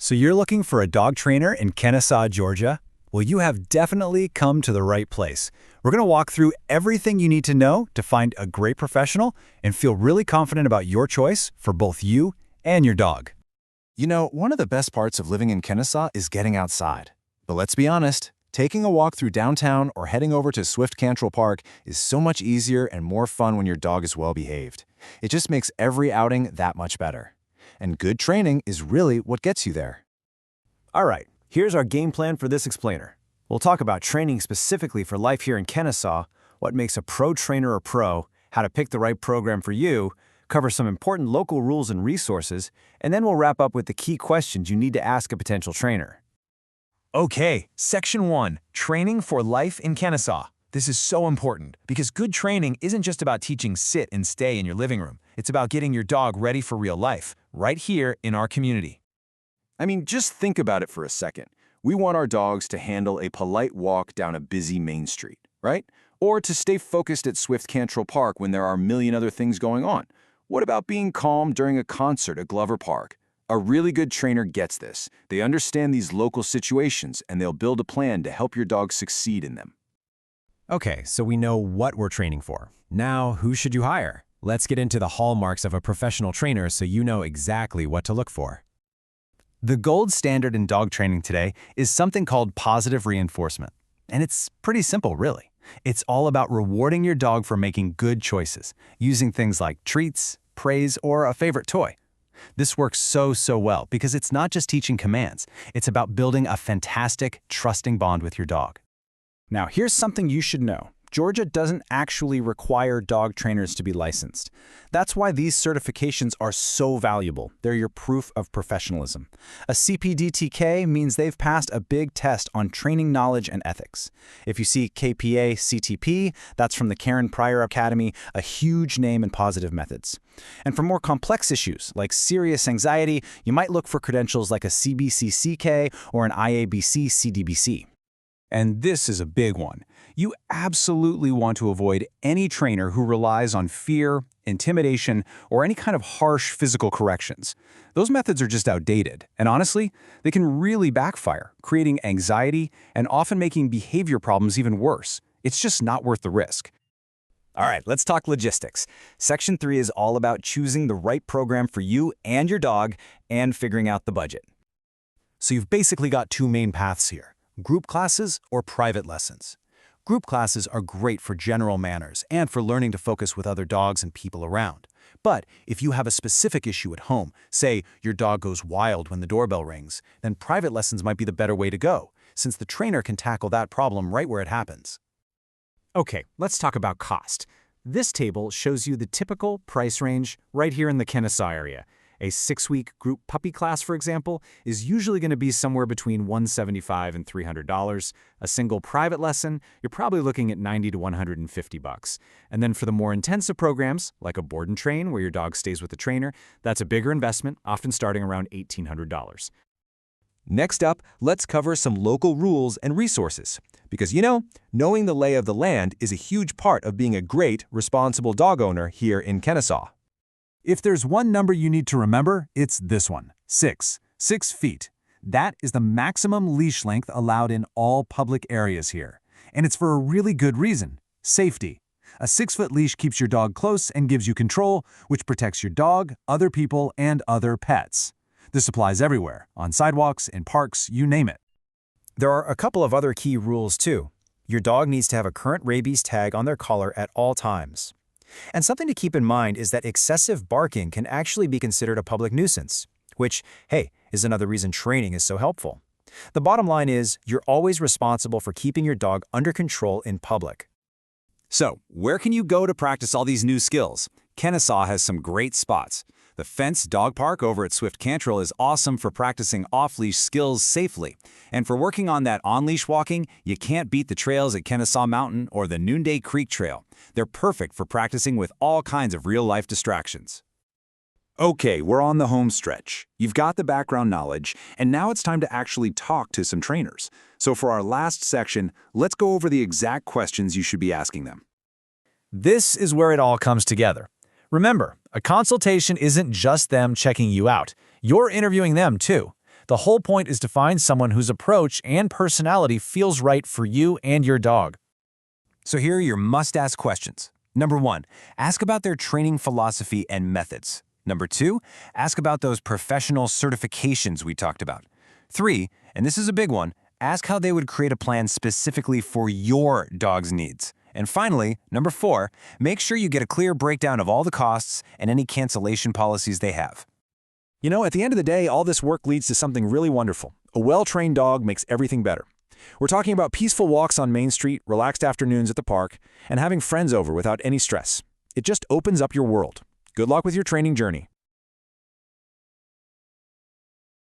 So you're looking for a dog trainer in Kennesaw, Georgia? Well, you have definitely come to the right place. We're going to walk through everything you need to know to find a great professional and feel really confident about your choice for both you and your dog. You know, one of the best parts of living in Kennesaw is getting outside. But let's be honest, taking a walk through downtown or heading over to Swift Cantrell Park is so much easier and more fun when your dog is well behaved. It just makes every outing that much better. And good training is really what gets you there. All right, here's our game plan for this explainer. We'll talk about training specifically for life here in Kennesaw, what makes a pro trainer a pro, how to pick the right program for you, cover some important local rules and resources, and then we'll wrap up with the key questions you need to ask a potential trainer. Okay, Section 1, Training for Life in Kennesaw. This is so important because good training isn't just about teaching sit and stay in your living room. It's about getting your dog ready for real life, right here in our community. I mean, just think about it for a second. We want our dogs to handle a polite walk down a busy main street, right? Or to stay focused at Swift Cantrell Park when there are a million other things going on. What about being calm during a concert at Glover Park? A really good trainer gets this. They understand these local situations and they'll build a plan to help your dog succeed in them. Okay, so we know what we're training for. Now, who should you hire? Let's get into the hallmarks of a professional trainer so you know exactly what to look for. The gold standard in dog training today is something called positive reinforcement. And it's pretty simple, really. It's all about rewarding your dog for making good choices, using things like treats, praise, or a favorite toy. This works so well because it's not just teaching commands. It's about building a fantastic, trusting bond with your dog. Now, here's something you should know. Georgia doesn't actually require dog trainers to be licensed. That's why these certifications are so valuable. They're your proof of professionalism. A CPDTK means they've passed a big test on training knowledge and ethics. If you see KPA CTP, that's from the Karen Pryor Academy, a huge name in positive methods. And for more complex issues, like serious anxiety, you might look for credentials like a CBCCK or an IABC CDBC. And this is a big one. You absolutely want to avoid any trainer who relies on fear, intimidation, or any kind of harsh physical corrections. Those methods are just outdated, and honestly, they can really backfire, creating anxiety and often making behavior problems even worse. It's just not worth the risk. All right, let's talk logistics. Section 3 is all about choosing the right program for you and your dog and figuring out the budget. So you've basically got two main paths here: group classes or private lessons. Group classes are great for general manners and for learning to focus with other dogs and people around. But if you have a specific issue at home, say your dog goes wild when the doorbell rings, then private lessons might be the better way to go, since the trainer can tackle that problem right where it happens. Okay, let's talk about cost. This table shows you the typical price range right here in the Kennesaw area. A 6-week group puppy class, for example, is usually going to be somewhere between $175 and $300. A single private lesson, you're probably looking at $90 to $150. And then for the more intensive programs, like a board and train where your dog stays with the trainer, that's a bigger investment, often starting around $1,800. Next up, let's cover some local rules and resources. Because knowing the lay of the land is a huge part of being a great, responsible dog owner here in Kennesaw. If there's one number you need to remember, it's this one: 6 feet. That is the maximum leash length allowed in all public areas here. And it's for a really good reason: safety. A 6-foot leash keeps your dog close and gives you control, which protects your dog, other people, and other pets. This applies everywhere, on sidewalks, in parks, you name it. There are a couple of other key rules, too. Your dog needs to have a current rabies tag on their collar at all times. And something to keep in mind is that excessive barking can actually be considered a public nuisance, which, hey, is another reason training is so helpful. The bottom line is, you're always responsible for keeping your dog under control in public. So, where can you go to practice all these new skills? Kennesaw has some great spots. The fenced dog park over at Swift Cantrell is awesome for practicing off-leash skills safely. And for working on that on-leash walking, you can't beat the trails at Kennesaw Mountain or the Noonday Creek Trail. They're perfect for practicing with all kinds of real-life distractions. Okay, we're on the home stretch. You've got the background knowledge, and now it's time to actually talk to some trainers. So for our last section, let's go over the exact questions you should be asking them. This is where it all comes together. Remember, a consultation isn't just them checking you out. You're interviewing them, too. The whole point is to find someone whose approach and personality feels right for you and your dog. So here are your must-ask questions. Number 1, ask about their training philosophy and methods. Number 2, ask about those professional certifications we talked about. 3, and this is a big one, ask how they would create a plan specifically for your dog's needs. And finally, number 4, make sure you get a clear breakdown of all the costs and any cancellation policies they have. You know, at the end of the day, all this work leads to something really wonderful. A well-trained dog makes everything better. We're talking about peaceful walks on Main Street, relaxed afternoons at the park, and having friends over without any stress. It just opens up your world. Good luck with your training journey.